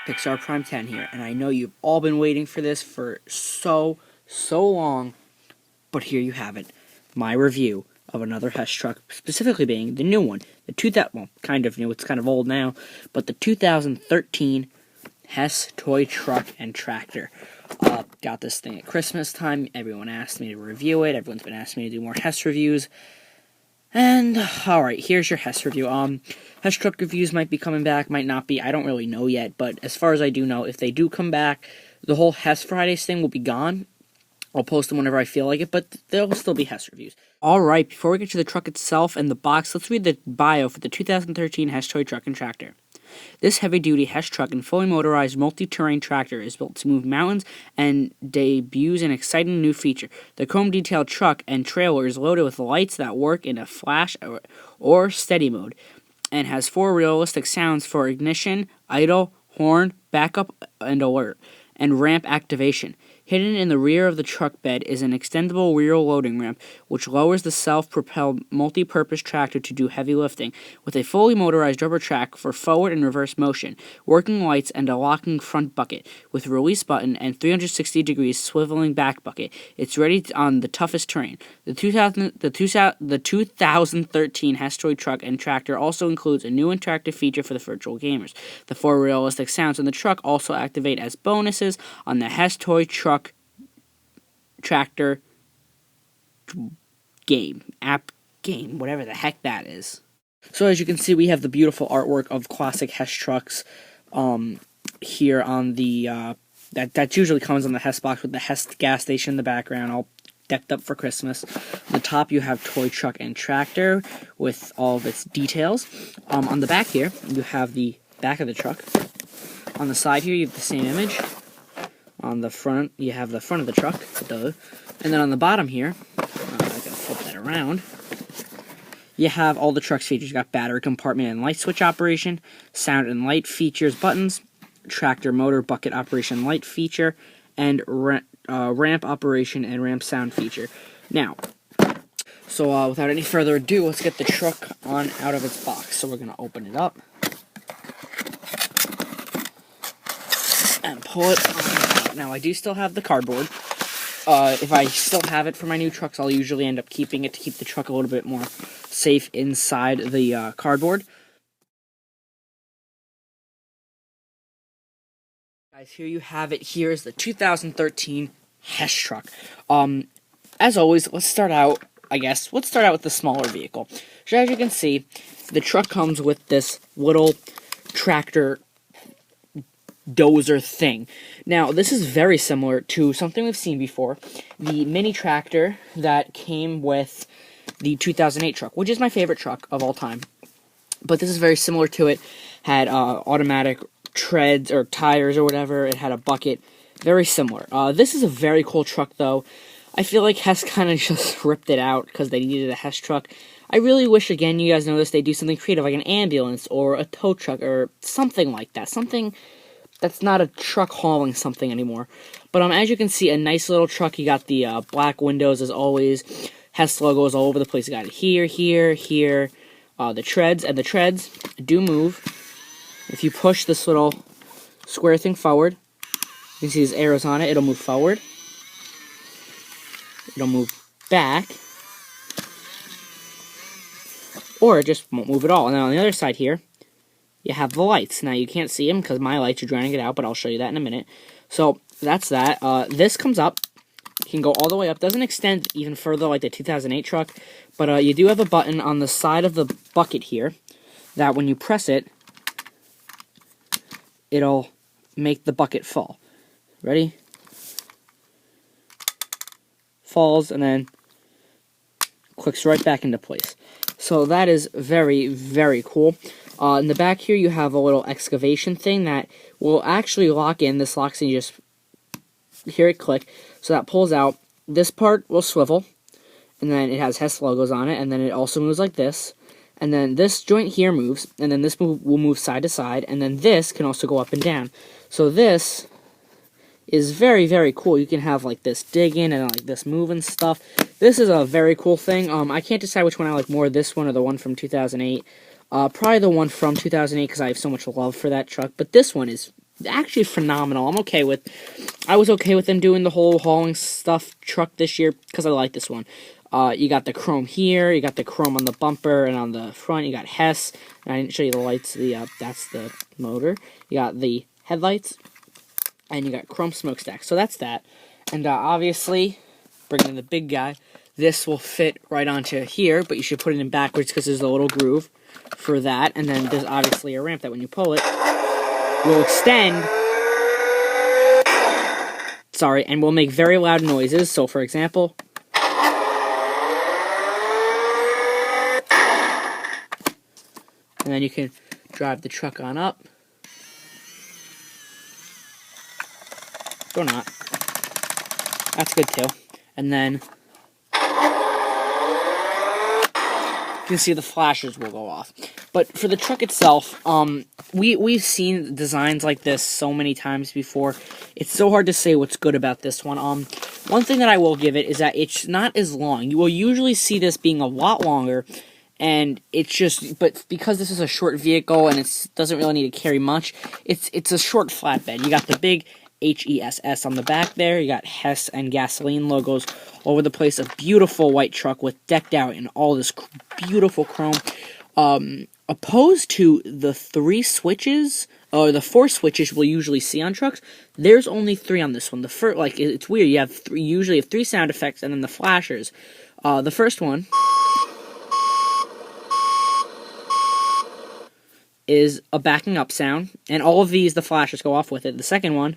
Pixar Prime 10 here, and I know you've all been waiting for this for so long, but here you have it. My review of another Hess truck, specifically being the new one. Well, kind of new, it's kind of old now, but the 2013 Hess toy truck and tractor. Got this thing at Christmas time. Everyone asked me to review it. Everyone's been asking me to do more Hess reviews. And, alright, here's your Hess review. Hess truck reviews might be coming back, might not be. I don't really know yet, but as far as I do know, if they do come back, the whole Hess Fridays thing will be gone. I'll post them whenever I feel like it, but there will still be Hess reviews. Alright, before we get to the truck itself and the box, let's read the bio for the 2013 Hess toy truck and tractor. This heavy-duty Hess truck and fully motorized multi-terrain tractor is built to move mountains and debuts an exciting new feature. The chrome-detailed truck and trailer is loaded with lights that work in a flash or steady mode, and has 4 realistic sounds for ignition, idle, horn, backup, and alert, and ramp activation. Hidden in the rear of the truck bed is an extendable rear loading ramp, which lowers the self-propelled multi-purpose tractor to do heavy lifting, with a fully motorized rubber track for forward and reverse motion, working lights, and a locking front bucket, with a release button and 360 degrees swiveling back bucket. It's ready on the toughest terrain. The 2013 Hess toy truck and tractor also includes a new interactive feature for the virtual gamers. The 4 realistic sounds in the truck also activate as bonuses on the Hess toy truck tractor game, whatever the heck that is. So as you can see, we have the beautiful artwork of classic Hess trucks here on the, that usually comes on the Hess box with the Hess gas station in the background, all decked up for Christmas. On the top you have toy truck and tractor with all of its details. On the back here, you have the back of the truck. On the side here, you have the same image. On the front, you have the front of the truck, duh. And then on the bottom here, I gotta flip that around, you have all the truck's features. You got battery compartment and light switch operation, sound and light features buttons, tractor motor bucket operation light feature, and ramp operation and ramp sound feature. Now, so without any further ado, let's get the truck on out of its box. So we're gonna open it up and pull it on. Now, I do still have the cardboard. If I still have it for my new trucks, I'll usually end up keeping it to keep the truck a little bit more safe inside the cardboard. Guys, here you have it. Here is the 2013 Hess truck. As always, let's start out with the smaller vehicle. So as you can see, the truck comes with this little tractor dozer thing. Now, this is very similar to something we've seen before, the mini tractor that came with the 2008 truck, which is my favorite truck of all time. But this is very similar to it. Had automatic treads or tires or whatever. It had a bucket. Very similar. This is a very cool truck, though. I feel like Hess kind of just ripped it out because they needed a Hess truck. I really wish, again, you guys know this, they do something creative, like an ambulance or a tow truck or something like that. Something that's not a truck hauling something anymore. But as you can see, a nice little truck. You got the black windows as always. Hess logos all over the place. You got it here, here. The treads, and the treads do move. If you push this little square thing forward, you can see these arrows on it. It'll move forward. It'll move back. Or it just won't move at all. And then on the other side here, you have the lights. Now, you can't see them because my lights are drowning it out, but I'll show you that in a minute. So, that's that. This comes up. You can go all the way up. Doesn't extend even further like the 2008 truck, but you do have a button on the side of the bucket here that when you press it, it'll make the bucket fall. Ready? Falls, and then clicks right back into place. So, that is very, very cool. In the back here, you have a little excavation thing that will actually lock in. This locks in, you just hear it click. So that pulls out. This part will swivel, and then it has Hess logos on it, and then it also moves like this. And then this joint here moves, and then this will move side to side, and then this can also go up and down. So this is very, very cool. You can have like this digging and like this moving stuff. This is a very cool thing. I can't decide which one I like more, this one or the one from 2008. Probably the one from 2008 because I have so much love for that truck. But this one is actually phenomenal. I was okay with them doing the whole hauling stuff truck this year because I like this one. You got the chrome here, you got the chrome on the bumper and on the front. You got Hess, and I didn't show you the lights. That's the motor. You got the headlights, and you got chrome smokestacks. So that's that. And obviously, bringing in the big guy, this will fit right onto here, but you should put it in backwards because there's a little groove for that. And then there's obviously a ramp that when you pull it, will extend. Sorry, and will make very loud noises. So, for example, and then you can drive the truck on up. Or not. That's good too. And then you can see the flashers will go off. But for the truck itself, we've seen designs like this so many times before. It's so hard to say what's good about this one. One thing that I will give it is that it's not as long. You will usually see this being a lot longer, and but because this is a short vehicle and it doesn't really need to carry much, it's a short flatbed. You got the big HESS on the back there. You got Hess and gasoline logos all over the place. A beautiful white truck with decked out in all this beautiful chrome. Opposed to the 3 switches, or the 4 switches we'll usually see on trucks, there's only 3 on this one. The first, like, it's weird. You have usually have 3 sound effects, and then the flashers. The first one is a backing up sound, and all of these, the flashers go off with it. The second one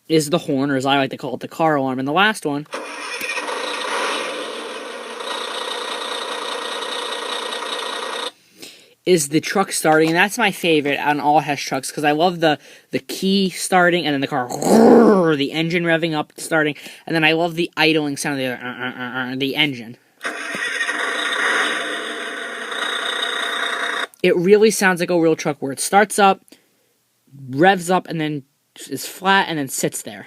is the horn, or as I like to call it, the car alarm. And the last one is the truck starting, and that's my favorite on all Hess trucks because I love the key starting and then the car, the engine revving up starting, and then I love the idling sound of the engine. It really sounds like a real truck where it starts up, revs up, and then is flat and then sits there.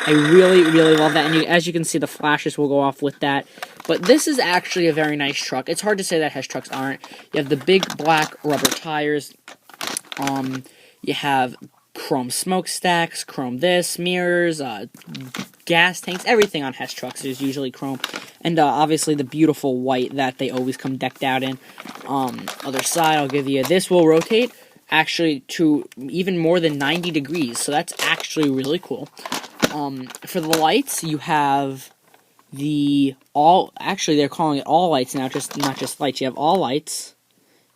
I really, really love that, and as you can see, the flashes will go off with that. But this is actually a very nice truck. It's hard to say that Hess trucks aren't. You have the big black rubber tires. You have chrome smokestacks, chrome mirrors, gas tanks, everything on Hess trucks is usually chrome. And obviously the beautiful white that they always come decked out in. Other side, I'll give you, this will rotate actually to even more than 90 degrees. So that's actually really cool. For the lights, you have actually they're calling it all lights now, not just lights. You have all lights,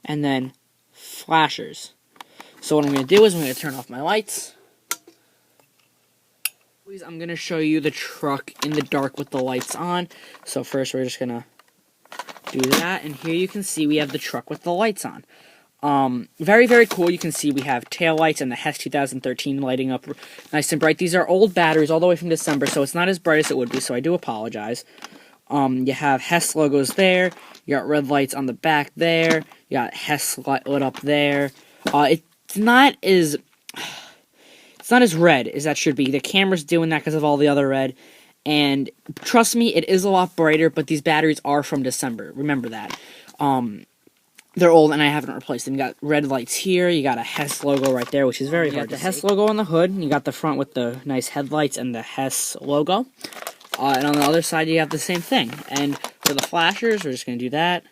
and then flashers. So what I'm going to do is I'm going to turn off my lights. I'm going to show you the truck in the dark with the lights on. So first we're just going to do that, and here you can see we have the truck with the lights on. Very, very cool. You can see we have tail lights and the Hess 2013 lighting up nice and bright. These are old batteries all the way from December, so it's not as bright as it would be, so I do apologize. You have Hess logos there. You got red lights on the back there. You got Hess lit up there. It's not as red as that should be. The camera's doing that because of all the other red. And trust me, it is a lot brighter, but these batteries are from December. Remember that. They're old, and I haven't replaced them. You got red lights here. You got a Hess logo right there, which is very hard to see. You got the Hess logo on the hood. You got the front with the nice headlights and the Hess logo. And on the other side, you have the same thing. And for the flashers, we're just going to do that.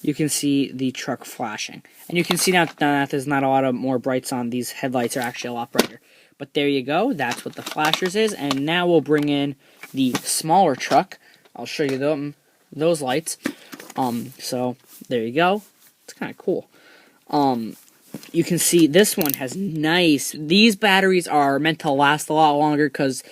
You can see the truck flashing. And you can see now that there's not a lot of more brights on. These headlights are actually a lot brighter. But there you go. That's what the flashers is. And now we'll bring in the smaller truck. I'll show you those lights. So there you go. It's kind of cool. You can see this one has these batteries are meant to last a lot longer because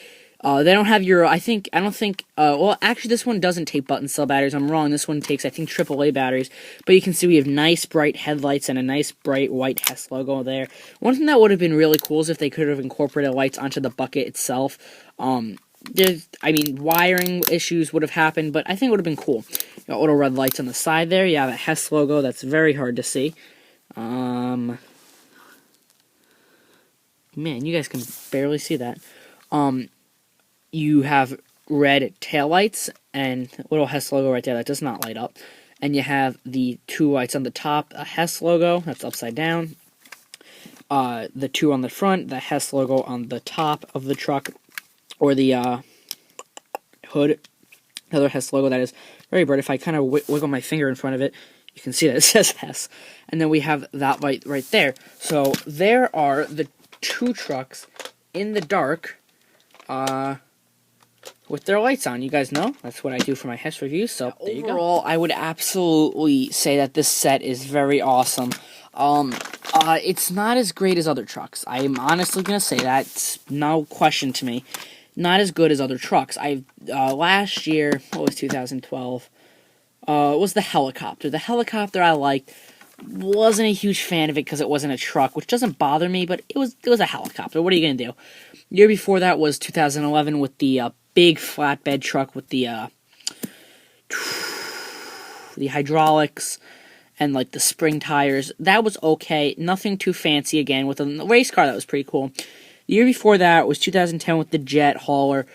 they don't have well, actually this one doesn't take button cell batteries. I'm wrong. This one takes, I think, AAA batteries. But you can see we have nice bright headlights and a nice bright white Hess logo there. One thing that would have been really cool is if they could have incorporated lights onto the bucket itself. Wiring issues would have happened, but I think it would have been cool. You got little red lights on the side there. You have a Hess logo that's very hard to see. Man, you guys can barely see that. You have red taillights and little Hess logo right there that does not light up. And you have the 2 lights on the top, a Hess logo that's upside down. The 2 on the front, the Hess logo on the top of the truck, or the hood. Another Hess logo that is very bright. If I kind of wiggle my finger in front of it, you can see that it says Hess. And then we have that light right there. So there are the 2 trucks in the dark with their lights on. You guys know that's what I do for my Hess reviews. So overall, I would absolutely say that this set is very awesome. It's not as great as other trucks. I'm honestly gonna say that. It's no question to me. Not as good as other trucks. Last year, what was 2012? It was the helicopter. The helicopter I liked. Wasn't a huge fan of it because it wasn't a truck, which doesn't bother me, but it was a helicopter. What are you gonna do? The year before that was 2011 with the big flatbed truck with the hydraulics and like the spring tires. That was okay. Nothing too fancy again. With a race car, that was pretty cool. The year before that was 2010 with the Jet hauler.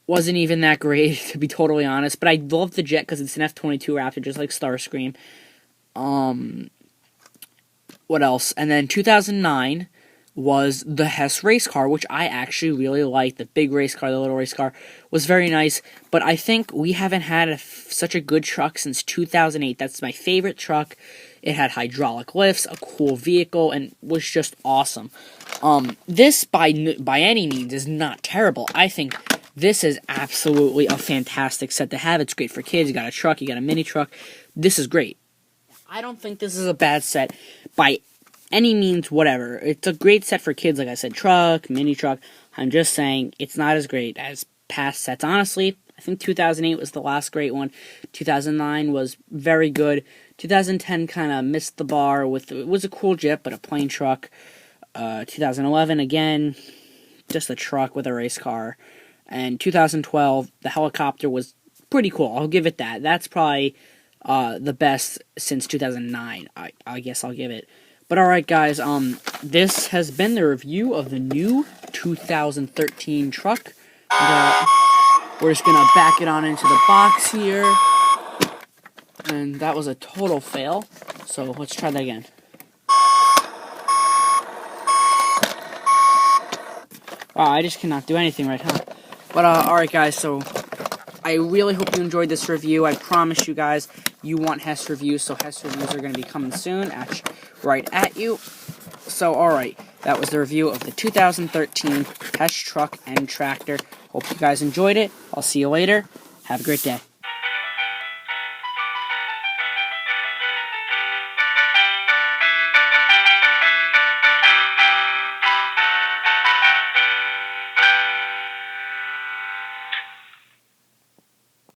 Wasn't even that great, to be totally honest. But I love the Jet because it's an F-22 Raptor, just like Starscream. What else? And then 2009 was the Hess race car, which I actually really liked. The big race car, the little race car, was very nice. But I think we haven't had such a good truck since 2008. That's my favorite truck. It had hydraulic lifts, a cool vehicle, and was just awesome. This, by any means, is not terrible. I think this is absolutely a fantastic set to have. It's great for kids. You got a truck, you got a mini truck. This is great. I don't think this is a bad set by any means, whatever. It's a great set for kids, like I said, truck, mini truck. I'm just saying it's not as great as past sets. Honestly, I think 2008 was the last great one. 2009 was very good. 2010 kind of missed the bar it was a cool Jeep, but a plain truck. 2011, again, just a truck with a race car. And 2012, the helicopter was pretty cool. I'll give it that. That's probably the best since 2009. I guess I'll give it. But alright guys, this has been the review of the new 2013 truck. We're just gonna back it on into the box here. And that was a total fail. So let's try that again. Wow, I just cannot do anything right now. But alright guys, so I really hope you enjoyed this review. I promise you guys, you want Hess reviews, so Hess reviews are going to be coming soon, right at you. So, alright, that was the review of the 2013 Hess truck and tractor. Hope you guys enjoyed it. I'll see you later. Have a great day.